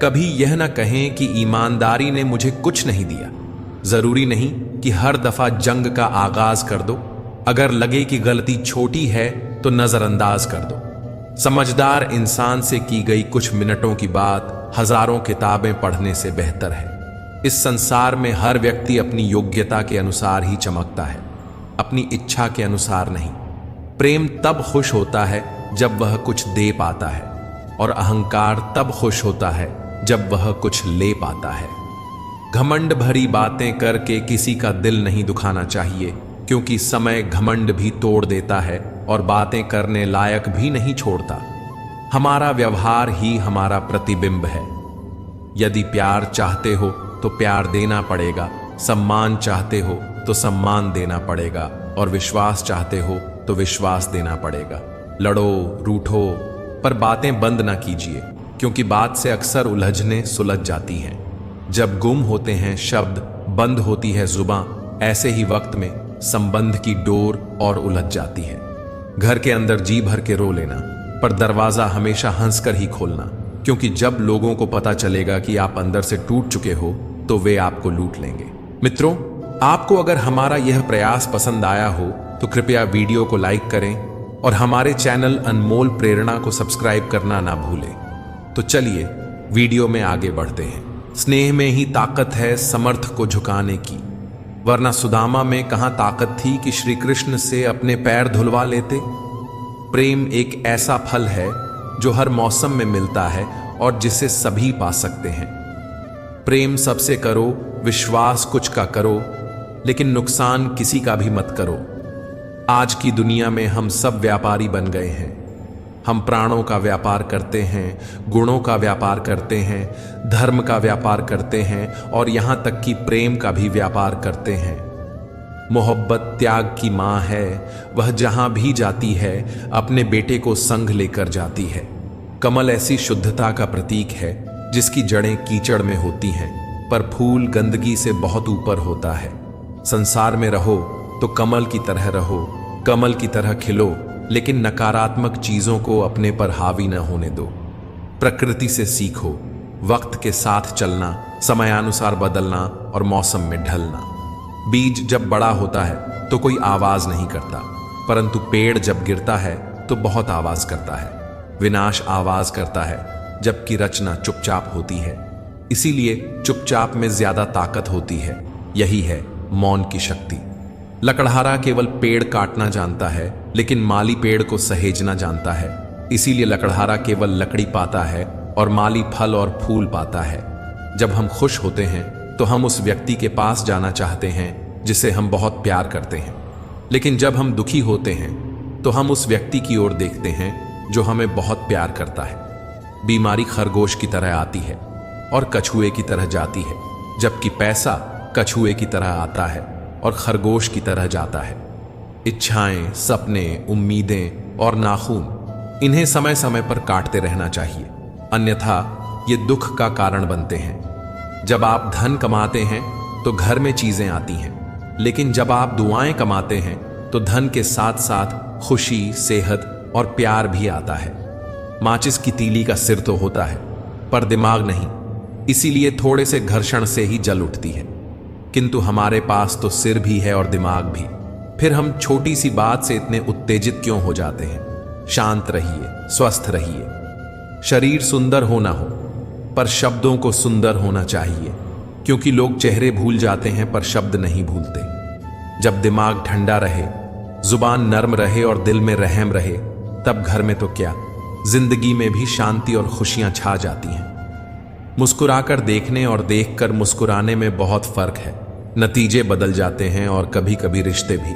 Speaker 1: कभी यह न कहें कि ईमानदारी ने मुझे कुछ नहीं दिया। जरूरी नहीं कि हर दफा जंग का आगाज कर दो। अगर लगे कि गलती छोटी है तो नजरअंदाज कर दो। समझदार इंसान से की गई कुछ मिनटों की बात हजारों किताबें पढ़ने से बेहतर है। इस संसार में हर व्यक्ति अपनी योग्यता के अनुसार ही चमकता है, अपनी इच्छा के अनुसार नहीं। प्रेम तब खुश होता है जब वह कुछ दे पाता है, और अहंकार तब खुश होता है जब वह कुछ ले पाता है। घमंड भरी बातें करके किसी का दिल नहीं दुखाना चाहिए, क्योंकि समय घमंड भी तोड़ देता है और बातें करने लायक भी नहीं छोड़ता। हमारा व्यवहार ही हमारा प्रतिबिंब है। यदि प्यार चाहते हो तो प्यार देना पड़ेगा, सम्मान चाहते हो तो सम्मान देना पड़ेगा, और विश्वास चाहते हो तो विश्वास देना पड़ेगा। लड़ो रूठो, पर बातें बंद ना कीजिए, क्योंकि बात से अक्सर उलझने सुलझ जाती हैं। जब गुम होते हैं शब्द, बंद होती है जुबां, ऐसे ही वक्त में संबंध की डोर और उलझ जाती है। घर के अंदर जी भर के रो लेना, पर दरवाजा हमेशा हंसकर ही खोलना, क्योंकि जब लोगों को पता चलेगा कि आप अंदर से टूट चुके हो तो वे आपको लूट लेंगे। मित्रों, आपको अगर हमारा यह प्रयास पसंद आया हो तो कृपया वीडियो को लाइक करें और हमारे चैनल अनमोल प्रेरणा को सब्सक्राइब करना ना भूलें। तो चलिए वीडियो में आगे बढ़ते हैं। स्नेह में ही ताकत है समर्थ को झुकाने की, वरना सुदामा में कहां ताकत थी कि श्री कृष्ण से अपने पैर धुलवा लेते। प्रेम एक ऐसा फल है जो हर मौसम में मिलता है और जिसे सभी पा सकते हैं। प्रेम सबसे करो, विश्वास कुछ का करो, लेकिन नुकसान किसी का भी मत करो। आज की दुनिया में हम सब व्यापारी बन गए हैं। हम प्राणों का व्यापार करते हैं, गुणों का व्यापार करते हैं, धर्म का व्यापार करते हैं, और यहां तक कि प्रेम का भी व्यापार करते हैं। मोहब्बत त्याग की मां है, वह जहां भी जाती है अपने बेटे को संग लेकर जाती है। कमल ऐसी शुद्धता का प्रतीक है जिसकी जड़ें कीचड़ में होती हैं, पर फूल गंदगी से बहुत ऊपर होता है। संसार में रहो तो कमल की तरह रहो, कमल की तरह खिलो, लेकिन नकारात्मक चीजों को अपने पर हावी न होने दो। प्रकृति से सीखो, वक्त के साथ चलना, समयानुसार बदलना और मौसम में ढलना। बीज जब बड़ा होता है तो कोई आवाज नहीं करता, परंतु पेड़ जब गिरता है तो बहुत आवाज करता है। विनाश आवाज करता है, जबकि रचना चुपचाप होती है। इसीलिए चुपचाप में ज्यादा ताकत होती है। यही है मौन की शक्ति। लकड़हारा केवल पेड़ काटना जानता है, लेकिन माली पेड़ को सहेजना जानता है। इसीलिए लकड़हारा केवल लकड़ी पाता है और माली फल और फूल पाता है। जब हम खुश होते हैं तो हम उस व्यक्ति के पास जाना चाहते हैं जिसे हम बहुत प्यार करते हैं, लेकिन जब हम दुखी होते हैं तो हम उस व्यक्ति की ओर देखते हैं जो हमें बहुत प्यार करता है। बीमारी खरगोश की तरह आती है और कछुए की तरह जाती है, जबकि पैसा कछुए की तरह आता है और खरगोश की तरह जाता है। इच्छाएं, सपने, उम्मीदें और नाखून, इन्हें समय समय पर काटते रहना चाहिए, अन्यथा ये दुख का कारण बनते हैं। जब आप धन कमाते हैं तो घर में चीजें आती हैं, लेकिन जब आप दुआएं कमाते हैं तो धन के साथ साथ खुशी, सेहत और प्यार भी आता है। माचिस की तीली का सिर तो होता है, पर दिमाग नहीं, इसीलिए थोड़े से घर्षण से ही जल उठती है। किंतु हमारे पास तो सिर भी है और दिमाग भी, फिर हम छोटी सी बात से इतने उत्तेजित क्यों हो जाते हैं? शांत रहिए, स्वस्थ रहिए। शरीर सुंदर हो ना हो, पर शब्दों को सुंदर होना चाहिए, क्योंकि लोग चेहरे भूल जाते हैं पर शब्द नहीं भूलते। जब दिमाग ठंडा रहे, जुबान नर्म रहे और दिल में रहम रहे, तब घर में तो क्या, जिंदगी में भी शांति और खुशियां छा जाती हैं। मुस्कुराकर देखने और देखकर मुस्कुराने में बहुत फर्क है। नतीजे बदल जाते हैं और कभी कभी रिश्ते भी।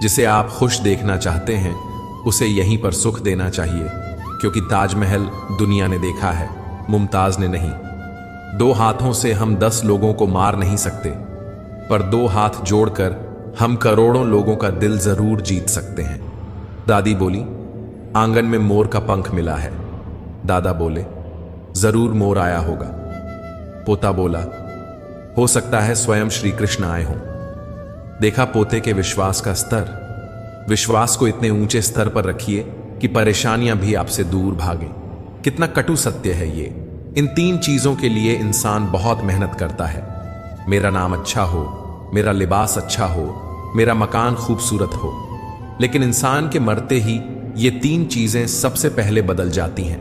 Speaker 1: जिसे आप खुश देखना चाहते हैं उसे यहीं पर सुख देना चाहिए, क्योंकि ताजमहल दुनिया ने देखा है, मुमताज ने नहीं। 2 हाथों से हम 10 लोगों को मार नहीं सकते, पर 2 हाथ जोड़कर हम करोड़ों लोगों का दिल जरूर जीत सकते हैं। दादी बोली, आंगन में मोर का पंख मिला है। दादा बोले, जरूर मोर आया होगा। पोता बोला, हो सकता है स्वयं श्री कृष्ण आए हों। देखा पोते के विश्वास का स्तर। विश्वास को इतने ऊंचे स्तर पर रखिए कि परेशानियां भी आपसे दूर भागें। कितना कटु सत्य है ये। इन 3 चीजों के लिए इंसान बहुत मेहनत करता है। मेरा नाम अच्छा हो, मेरा लिबास अच्छा हो, मेरा मकान खूबसूरत हो। लेकिन इंसान के मरते ही ये 3 चीजें सबसे पहले बदल जाती हैं।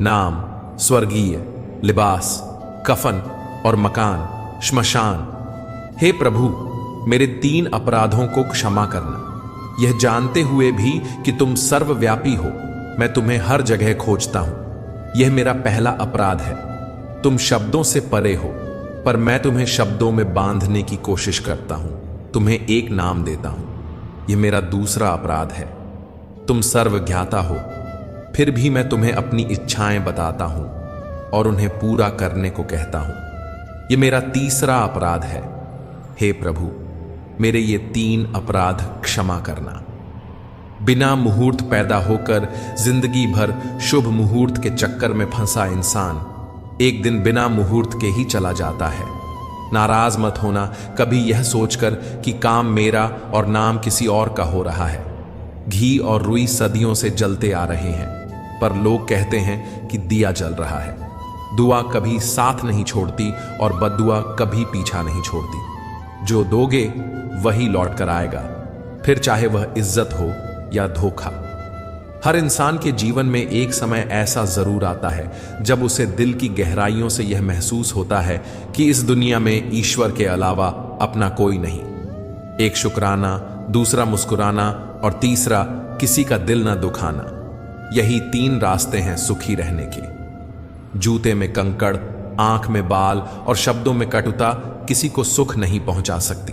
Speaker 1: नाम स्वर्गीय, लिबास कफन और मकान श्मशान। हे प्रभु, मेरे 3 अपराधों को क्षमा करना। यह जानते हुए भी कि तुम सर्वव्यापी हो, मैं तुम्हें हर जगह खोजता हूं। यह मेरा पहला अपराध है। तुम शब्दों से परे हो, पर मैं तुम्हें शब्दों में बांधने की कोशिश करता हूं, तुम्हें एक नाम देता हूं। यह मेरा दूसरा अपराध है। तुम सर्वज्ञाता हो, फिर भी मैं तुम्हें अपनी इच्छाएं बताता हूं और उन्हें पूरा करने को कहता हूं। यह मेरा तीसरा अपराध है। हे प्रभु, मेरे ये 3 अपराध क्षमा करना। बिना मुहूर्त पैदा होकर जिंदगी भर शुभ मुहूर्त के चक्कर में फंसा इंसान एक दिन बिना मुहूर्त के ही चला जाता है। नाराज मत होना कभी यह सोचकर कि काम मेरा और नाम किसी और का हो रहा है। घी और रुई सदियों से जलते आ रहे हैं, पर लोग कहते हैं कि दिया जल रहा है। दुआ कभी साथ नहीं छोड़ती और बद्दुआ कभी पीछा नहीं छोड़ती। जो दोगे वही लौट कर आएगा, फिर चाहे वह इज्जत हो या धोखा। हर इंसान के जीवन में एक समय ऐसा जरूर आता है जब उसे दिल की गहराइयों से यह महसूस होता है कि इस दुनिया में ईश्वर के अलावा अपना कोई नहीं। एक शुक्राना, दूसरा मुस्कुराना और तीसरा किसी का दिल ना दुखाना। यही 3 रास्ते हैं सुखी रहने के। जूते में कंकड़, आंख में बाल और शब्दों में कटुता किसी को सुख नहीं पहुंचा सकती।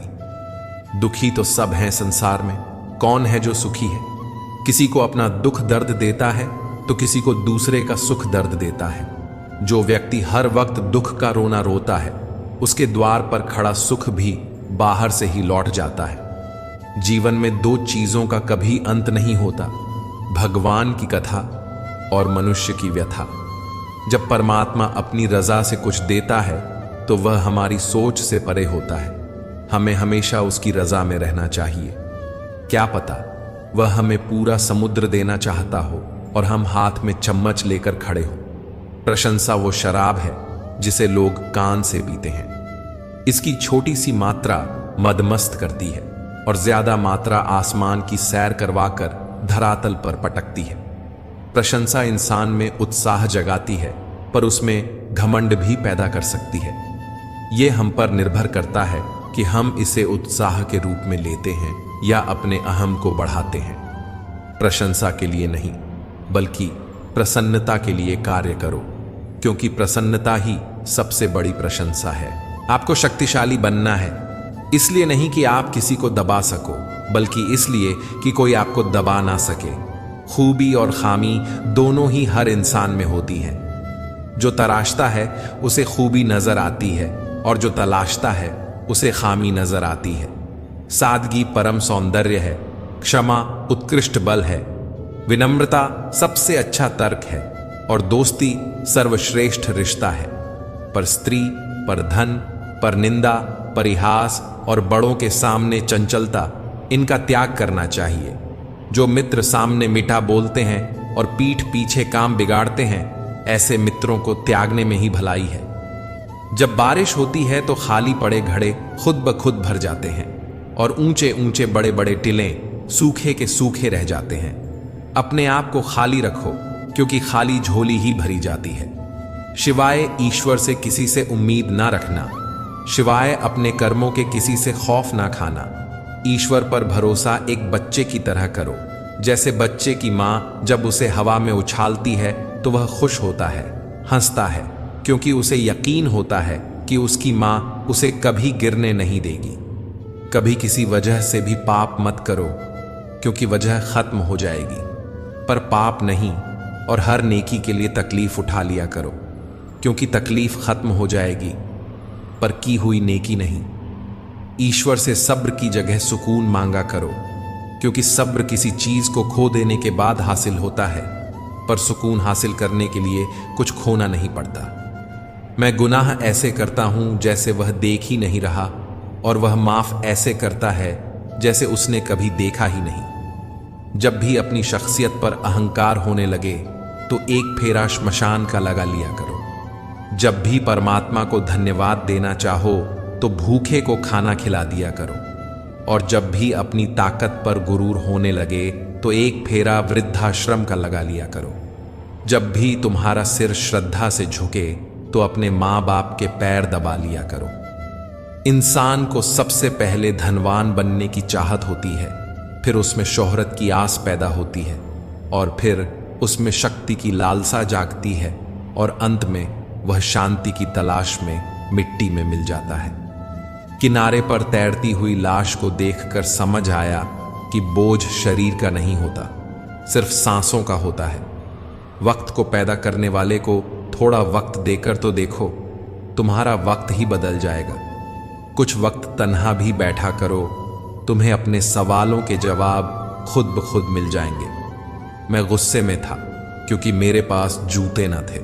Speaker 1: दुखी तो सब हैं संसार में, कौन है जो सुखी है? किसी को अपना दुख दर्द देता है तो किसी को दूसरे का सुख दर्द देता है। जो व्यक्ति हर वक्त दुख का रोना रोता है, उसके द्वार पर खड़ा सुख भी बाहर से ही लौट जाता है। जीवन में 2 चीजों का कभी अंत नहीं होता, भगवान की कथा और मनुष्य की व्यथा। जब परमात्मा अपनी रजा से कुछ देता है तो वह हमारी सोच से परे होता है। हमें हमेशा उसकी रजा में रहना चाहिए। क्या पता वह हमें पूरा समुद्र देना चाहता हो और हम हाथ में चम्मच लेकर खड़े हो। प्रशंसा वो शराब है जिसे लोग कान से पीते हैं। इसकी छोटी सी मात्रा मदमस्त करती है और ज्यादा मात्रा आसमान की सैर करवाकर धरातल पर पटकती है। प्रशंसा इंसान में उत्साह जगाती है, पर उसमें घमंड भी पैदा कर सकती है। यह हम पर निर्भर करता है कि हम इसे उत्साह के रूप में लेते हैं या अपने अहम को बढ़ाते हैं। प्रशंसा के लिए नहीं, बल्कि प्रसन्नता के लिए कार्य करो, क्योंकि प्रसन्नता ही सबसे बड़ी प्रशंसा है। आपको शक्तिशाली बनना है, इसलिए नहीं कि आप किसी को दबा सको, बल्कि इसलिए कि कोई आपको दबा ना सके। खूबी और खामी दोनों ही हर इंसान में होती हैं। जो तराशता है उसे खूबी नजर आती है और जो तलाशता है उसे खामी नजर आती है। सादगी परम सौंदर्य है, क्षमा उत्कृष्ट बल है, विनम्रता सबसे अच्छा तर्क है और दोस्ती सर्वश्रेष्ठ रिश्ता है। पर स्त्री, पर धन, पर निंदा, परिहास और बड़ों के सामने चंचलता, इनका त्याग करना चाहिए। जो मित्र सामने मीठा बोलते हैं और पीठ पीछे काम बिगाड़ते हैं, ऐसे मित्रों को त्यागने में ही भलाई है। जब बारिश होती है तो खाली पड़े घड़े खुद ब खुद भर जाते हैं और ऊंचे ऊंचे बड़े बड़े टीले सूखे के सूखे रह जाते हैं। अपने आप को खाली रखो, क्योंकि खाली झोली ही भरी जाती है। शिवाय ईश्वर से किसी से उम्मीद ना रखना, शिवाय अपने कर्मों के किसी से खौफ ना खाना। ईश्वर पर भरोसा एक बच्चे की तरह करो। जैसे बच्चे की माँ जब उसे हवा में उछालती है तो वह खुश होता है, हंसता है, क्योंकि उसे यकीन होता है कि उसकी मां उसे कभी गिरने नहीं देगी। कभी किसी वजह से भी पाप मत करो, क्योंकि वजह खत्म हो जाएगी, पर पाप नहीं। और हर नेकी के लिए तकलीफ उठा लिया करो, क्योंकि तकलीफ खत्म हो जाएगी, पर की हुई नेकी नहीं। ईश्वर से सब्र की जगह सुकून मांगा करो, क्योंकि सब्र किसी चीज को खो देने के बाद हासिल होता है, पर सुकून हासिल करने के लिए कुछ खोना नहीं पड़ता। मैं गुनाह ऐसे करता हूं जैसे वह देख ही नहीं रहा, और वह माफ ऐसे करता है जैसे उसने कभी देखा ही नहीं। जब भी अपनी शख्सियत पर अहंकार होने लगे तो एक फेरा श्मशान का लगा लिया करो। जब भी परमात्मा को धन्यवाद देना चाहो तो भूखे को खाना खिला दिया करो। और जब भी अपनी ताकत पर गुरूर होने लगे तो एक फेरा वृद्धाश्रम का लगा लिया करो। जब भी तुम्हारा सिर श्रद्धा से झुके तो अपने माँ बाप के पैर दबा लिया करो। इंसान को सबसे पहले धनवान बनने की चाहत होती है, फिर उसमें शोहरत की आस पैदा होती है, और फिर उसमें शक्ति की लालसा जागती है, और अंत में वह शांति की तलाश में मिट्टी में मिल जाता है। किनारे पर तैरती हुई लाश को देखकर समझ आया कि बोझ शरीर का नहीं होता, सिर्फ सांसों का होता है। वक्त को पैदा करने वाले को थोड़ा वक्त देकर तो देखो, तुम्हारा वक्त ही बदल जाएगा। कुछ वक्त तन्हा भी बैठा करो, तुम्हें अपने सवालों के जवाब खुद ब खुद मिल जाएंगे। मैं गुस्से में था क्योंकि मेरे पास जूते न थे।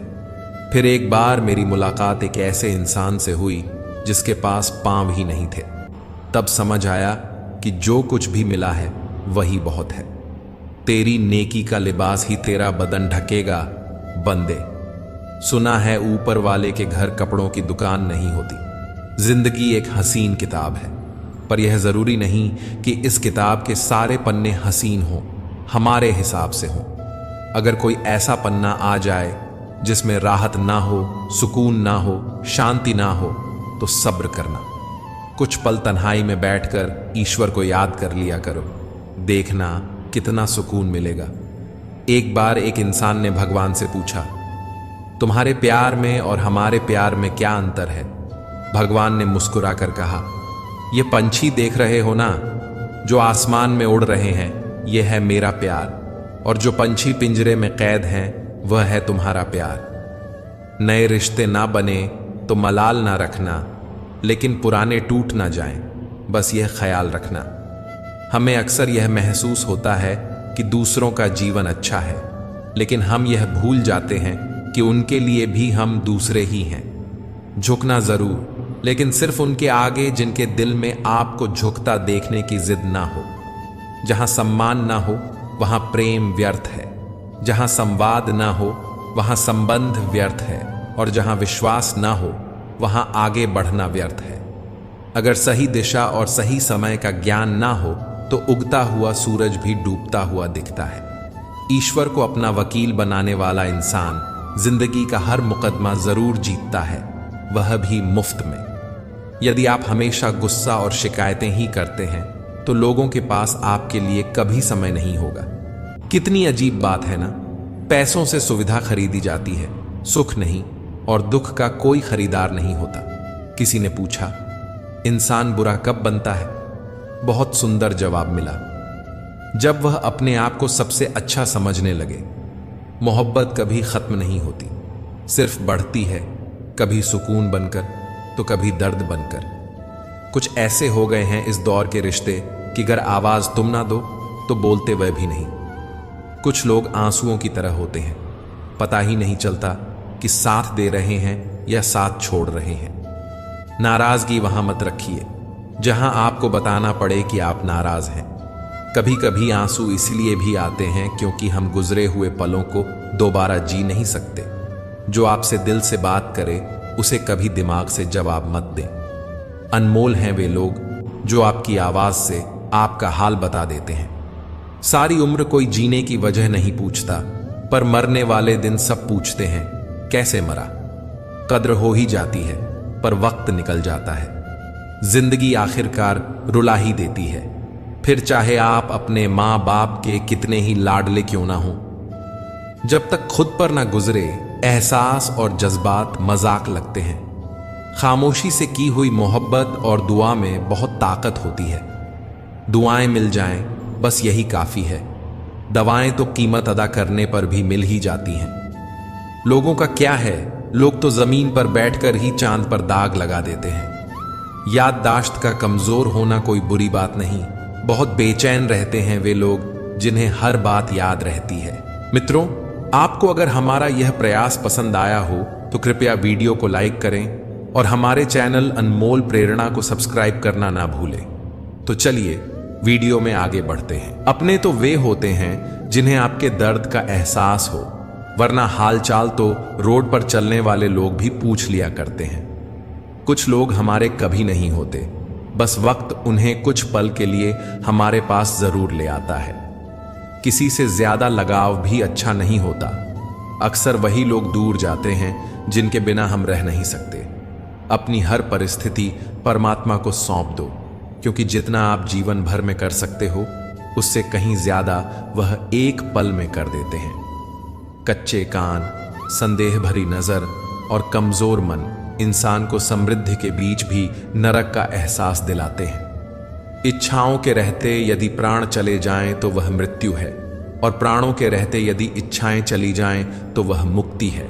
Speaker 1: फिर एक बार मेरी मुलाकात एक ऐसे इंसान से हुई जिसके पास पांव ही नहीं थे। तब समझ आया कि जो कुछ भी मिला है वही बहुत है। तेरी नेकी का लिबास ही तेरा बदन ढकेगा, बंदे। सुना है ऊपर वाले के घर कपड़ों की दुकान नहीं होती। जिंदगी एक हसीन किताब है, पर यह जरूरी नहीं कि इस किताब के सारे पन्ने हसीन हों, हमारे हिसाब से हों। अगर कोई ऐसा पन्ना आ जाए जिसमें राहत ना हो, सुकून ना हो, शांति ना हो, तो सब्र करना। कुछ पल तन्हाई में बैठकर ईश्वर को याद कर लिया करो, देखना कितना सुकून मिलेगा। एक बार एक इंसान ने भगवान से पूछा, तुम्हारे प्यार में और हमारे प्यार में क्या अंतर है? भगवान ने मुस्कुराकर कहा, ये पंछी देख रहे हो ना, जो आसमान में उड़ रहे हैं, यह है मेरा प्यार, और जो पंछी पिंजरे में कैद हैं, वह है तुम्हारा प्यार। नए रिश्ते ना बने तो मलाल ना रखना, लेकिन पुराने टूट ना जाएं, बस यह ख्याल रखना। हमें अक्सर यह महसूस होता है कि दूसरों का जीवन अच्छा है, लेकिन हम यह भूल जाते हैं कि उनके लिए भी हम दूसरे ही हैं। झुकना जरूर, लेकिन सिर्फ उनके आगे जिनके दिल में आपको झुकता देखने की जिद ना हो। जहां सम्मान ना हो वहां प्रेम व्यर्थ है, जहां संवाद ना हो वहां संबंध व्यर्थ है, और जहां विश्वास ना हो वहां आगे बढ़ना व्यर्थ है। अगर सही दिशा और सही समय का ज्ञान ना हो तो उगता हुआ सूरज भी डूबता हुआ दिखता है। ईश्वर को अपना वकील बनाने वाला इंसान जिंदगी का हर मुकदमा जरूर जीतता है, वह भी मुफ्त में। यदि आप हमेशा गुस्सा और शिकायतें ही करते हैं तो लोगों के पास आपके लिए कभी समय नहीं होगा। कितनी अजीब बात है ना, पैसों से सुविधा खरीदी जाती है, सुख नहीं, और दुख का कोई खरीदार नहीं होता। किसी ने पूछा, इंसान बुरा कब बनता है? बहुत सुंदर जवाब मिला, जब वह अपने आप को सबसे अच्छा समझने लगे। मोहब्बत कभी खत्म नहीं होती, सिर्फ बढ़ती है, कभी सुकून बनकर तो कभी दर्द बनकर। कुछ ऐसे हो गए हैं इस दौर के रिश्ते कि अगर आवाज तुम ना दो तो बोलते वह भी नहीं। कुछ लोग आंसुओं की तरह होते हैं, पता ही नहीं चलता कि साथ दे रहे हैं या साथ छोड़ रहे हैं। नाराजगी वहां मत रखिए जहां आपको बताना पड़े कि आप नाराज हैं। कभी कभी आंसू इसलिए भी आते हैं क्योंकि हम गुजरे हुए पलों को दोबारा जी नहीं सकते। जो आपसे दिल से बात करे उसे कभी दिमाग से जवाब मत दें। अनमोल हैं वे लोग जो आपकी आवाज से आपका हाल बता देते हैं। सारी उम्र कोई जीने की वजह नहीं पूछता, पर मरने वाले दिन सब पूछते हैं कैसे मरा। कद्र हो ही जाती है, पर वक्त निकल जाता है। जिंदगी आखिरकार रुला ही देती है, फिर चाहे आप अपने माँ बाप के कितने ही लाडले क्यों ना हो। जब तक खुद पर ना गुजरे एहसास और जज्बात मजाक लगते हैं। खामोशी से की हुई मोहब्बत और दुआ में बहुत ताकत होती है। दुआएं मिल जाएं, बस यही काफ़ी है। दवाएं तो कीमत अदा करने पर भी मिल ही जाती हैं। लोगों का क्या है, लोग तो ज़मीन पर बैठकर ही चांद पर दाग लगा देते हैं। याददाश्त का कमज़ोर होना कोई बुरी बात नहीं। बहुत बेचैन रहते हैं वे लोग जिन्हें हर बात याद रहती है। मित्रों, आपको अगर हमारा यह प्रयास पसंद आया हो तो कृपया वीडियो को लाइक करें और हमारे चैनल अनमोल प्रेरणा को सब्सक्राइब करना ना भूलें। तो चलिए वीडियो में आगे बढ़ते हैं। अपने तो वे होते हैं जिन्हें आपके दर्द का एहसास हो, वरना हालचाल तो रोड पर चलने वाले लोग भी पूछ लिया करते हैं। कुछ लोग हमारे कभी नहीं होते, बस वक्त उन्हें कुछ पल के लिए हमारे पास जरूर ले आता है। किसी से ज्यादा लगाव भी अच्छा नहीं होता। अक्सर वही लोग दूर जाते हैं जिनके बिना हम रह नहीं सकते। अपनी हर परिस्थिति परमात्मा को सौंप दो, क्योंकि जितना आप जीवन भर में कर सकते हो उससे कहीं ज्यादा वह एक पल में कर देते हैं। कच्चे कान, संदेह भरी नजर और कमजोर मन इंसान को समृद्धि के बीच भी नरक का एहसास दिलाते हैं। इच्छाओं के रहते यदि प्राण चले जाएं तो वह मृत्यु है, और प्राणों के रहते यदि इच्छाएं चली जाएं तो वह मुक्ति है।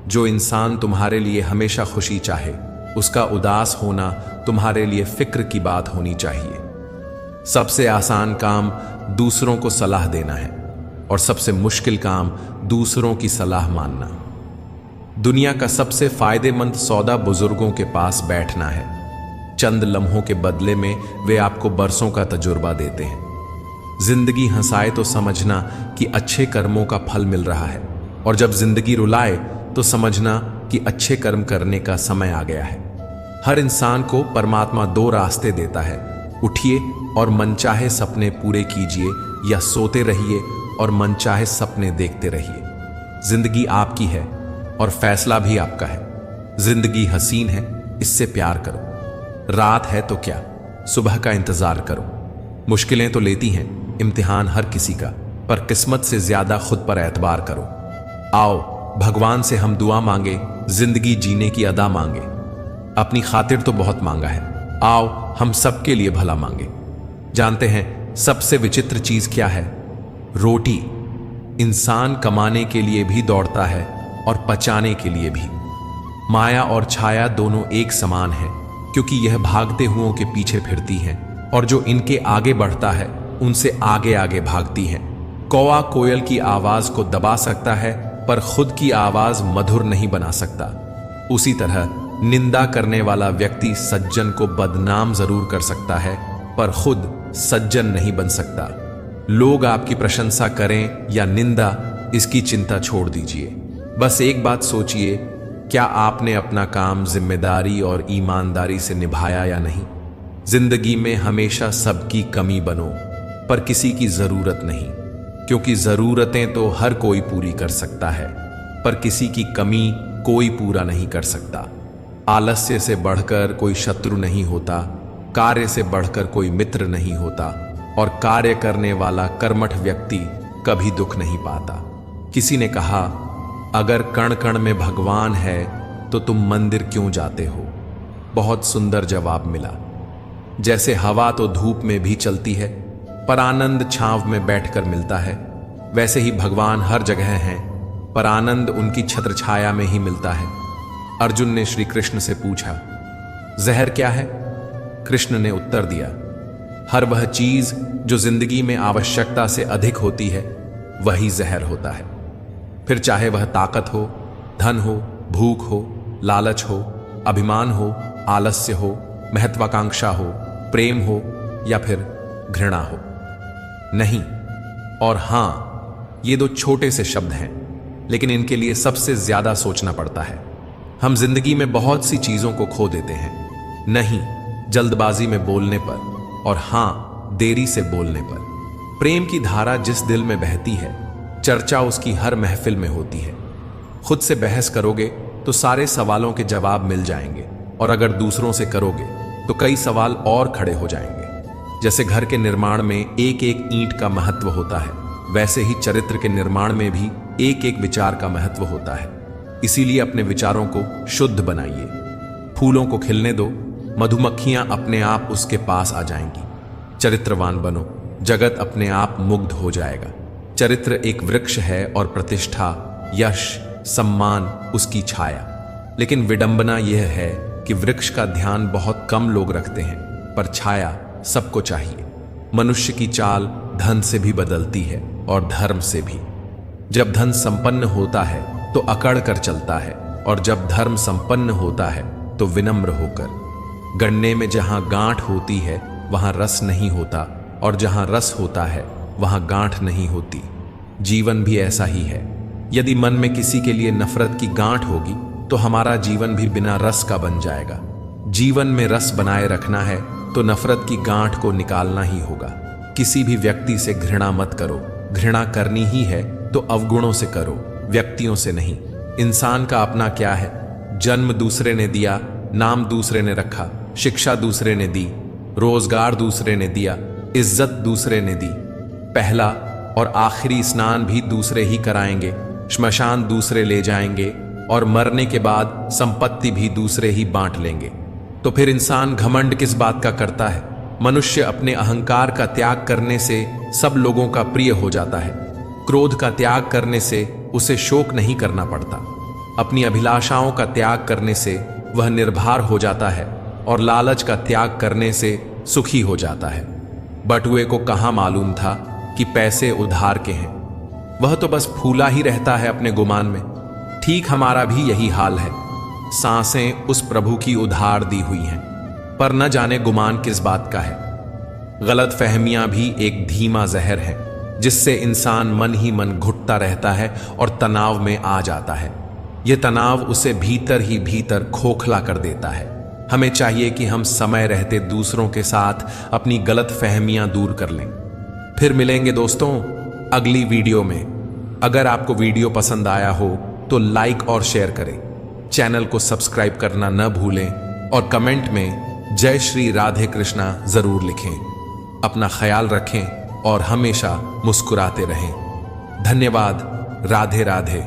Speaker 1: जो इंसान तुम्हारे लिए हमेशा खुशी चाहे, उसका उदास होना तुम्हारे लिए फिक्र की बात होनी चाहिए। सबसे आसान काम दूसरों को सलाह देना है, और सबसे मुश्किल काम दूसरों की सलाह मानना। दुनिया का सबसे फायदेमंद सौदा बुजुर्गों के पास बैठना है। चंद लम्हों के बदले में वे आपको बरसों का तजुर्बा देते हैं। जिंदगी हंसाए तो समझना कि अच्छे कर्मों का फल मिल रहा है, और जब जिंदगी रुलाए तो समझना कि अच्छे कर्म करने का समय आ गया है। हर इंसान को परमात्मा दो रास्ते देता है। उठिए और मनचाहे सपने पूरे कीजिए, या सोते रहिए और मनचाहे सपने देखते रहिए। जिंदगी आपकी है और फैसला भी आपका है। जिंदगी हसीन है, इससे प्यार करो। रात है तो क्या, सुबह का इंतजार करो। मुश्किलें तो लेती हैं, इम्तिहान हर किसी का, पर किस्मत से ज्यादा खुद पर एतबार करो। आओ भगवान से हम दुआ मांगे, जिंदगी जीने की अदा मांगे। अपनी खातिर तो बहुत मांगा है, आओ हम सबके लिए भला मांगे। जानते हैं सबसे विचित्र चीज क्या है? रोटी। इंसान कमाने के लिए भी दौड़ता है और पचाने के लिए भी। माया और छाया दोनों एक समान है, क्योंकि यह भागते हुओं के पीछे फिरती हैं, और जो इनके आगे बढ़ता है उनसे आगे आगे भागती हैं। कौवा कोयल की आवाज को दबा सकता है, पर खुद की आवाज मधुर नहीं बना सकता। उसी तरह निंदा करने वाला व्यक्ति सज्जन को बदनाम जरूर कर सकता है, पर खुद सज्जन नहीं बन सकता। लोग आपकी प्रशंसा करें या निंदा, इसकी चिंता छोड़ दीजिए। बस एक बात सोचिए, क्या आपने अपना काम जिम्मेदारी और ईमानदारी से निभाया या नहीं? जिंदगी में हमेशा सबकी कमी बनो, पर किसी की जरूरत नहीं, क्योंकि जरूरतें तो हर कोई पूरी कर सकता है, पर किसी की कमी कोई पूरा नहीं कर सकता। आलस्य से बढ़कर कोई शत्रु नहीं होता, कार्य से बढ़कर कोई मित्र नहीं होता, और कार्य करने वाला कर्मठ व्यक्ति कभी दुख नहीं पाता। किसी ने कहा, अगर कण कण में भगवान है तो तुम मंदिर क्यों जाते हो? बहुत सुंदर जवाब मिला। जैसे हवा तो धूप में भी चलती है, पर आनंद छांव में बैठकर मिलता है, वैसे ही भगवान हर जगह हैं, पर आनंद उनकी छत्र छाया में ही मिलता है। अर्जुन ने श्री कृष्ण से पूछा, जहर क्या है? कृष्ण ने उत्तर दिया, हर वह चीज जो जिंदगी में आवश्यकता से अधिक होती है, वही जहर होता है। फिर चाहे वह ताकत हो, धन हो, भूख हो, लालच हो, अभिमान हो, आलस्य हो, महत्वाकांक्षा हो, प्रेम हो या फिर घृणा हो। नहीं और हां, ये दो छोटे से शब्द हैं, लेकिन इनके लिए सबसे ज्यादा सोचना पड़ता है। हम जिंदगी में बहुत सी चीजों को खो देते हैं। नहीं जल्दबाजी में बोलने पर, और हां देरी से बोलने पर। प्रेम की धारा जिस दिल में बहती है, चर्चा उसकी हर महफिल में होती है। खुद से बहस करोगे तो सारे सवालों के जवाब मिल जाएंगे, और अगर दूसरों से करोगे तो कई सवाल और खड़े हो जाएंगे। जैसे घर के निर्माण में एक एक ईंट का महत्व होता है, वैसे ही चरित्र के निर्माण में भी एक एक विचार का महत्व होता है। इसीलिए अपने विचारों को शुद्ध बनाइए। फूलों को खिलने दो, मधुमक्खियां अपने आप उसके पास आ जाएंगी। चरित्रवान बनो, जगत अपने आप मुग्ध हो जाएगा। चरित्र एक वृक्ष है और प्रतिष्ठा, यश, सम्मान उसकी छाया। लेकिन विडंबना यह है कि वृक्ष का ध्यान बहुत कम लोग रखते हैं, पर छाया सबको चाहिए। मनुष्य की चाल धन से भी बदलती है और धर्म से भी। जब धन संपन्न होता है तो अकड़ कर चलता है, और जब धर्म संपन्न होता है तो विनम्र होकर। गन्ने में जहां गांठ होती है वहां रस नहीं होता, और जहां रस होता है वहां गांठ नहीं होती। जीवन भी ऐसा ही है। यदि मन में किसी के लिए नफरत की गांठ होगी तो हमारा जीवन भी बिना रस का बन जाएगा। जीवन में रस बनाए रखना है तो नफरत की गांठ को निकालना ही होगा। किसी भी व्यक्ति से घृणा मत करो। घृणा करनी ही है तो अवगुणों से करो, व्यक्तियों से नहीं। इंसान का अपना क्या है? जन्म दूसरे ने दिया, नाम दूसरे ने रखा, शिक्षा दूसरे ने दी, रोजगार दूसरे ने दिया, इज्जत दूसरे ने दी। पहला और आखिरी स्नान भी दूसरे ही कराएंगे, श्मशान दूसरे ले जाएंगे, और मरने के बाद संपत्ति भी दूसरे ही बांट लेंगे। तो फिर इंसान घमंड किस बात का करता है? मनुष्य अपने अहंकार का त्याग करने से सब लोगों का प्रिय हो जाता है। क्रोध का त्याग करने से उसे शोक नहीं करना पड़ता। अपनी अभिलाषाओं का त्याग करने से वह निर्भर हो जाता है, और लालच का त्याग करने से सुखी हो जाता है। बटुए को कहाँ मालूम था कि पैसे उधार के हैं। वह तो बस फूला ही रहता है अपने गुमान में। ठीक हमारा भी यही हाल है। सांसें उस प्रभु की उधार दी हुई हैं, पर न जाने गुमान किस बात का है। गलत फहमियां भी एक धीमा जहर है, जिससे इंसान मन ही मन घुटता रहता है और तनाव में आ जाता है। यह तनाव उसे भीतर ही भीतर खोखला कर देता है। हमें चाहिए कि हम समय रहते दूसरों के साथ अपनी गलत फहमियां दूर कर लें। फिर मिलेंगे दोस्तों अगली वीडियो में। अगर आपको वीडियो पसंद आया हो तो लाइक और शेयर करें। चैनल को सब्सक्राइब करना न भूलें, और कमेंट में जय श्री राधे कृष्णा जरूर लिखें। अपना ख्याल रखें और हमेशा मुस्कुराते रहें। धन्यवाद। राधे राधे।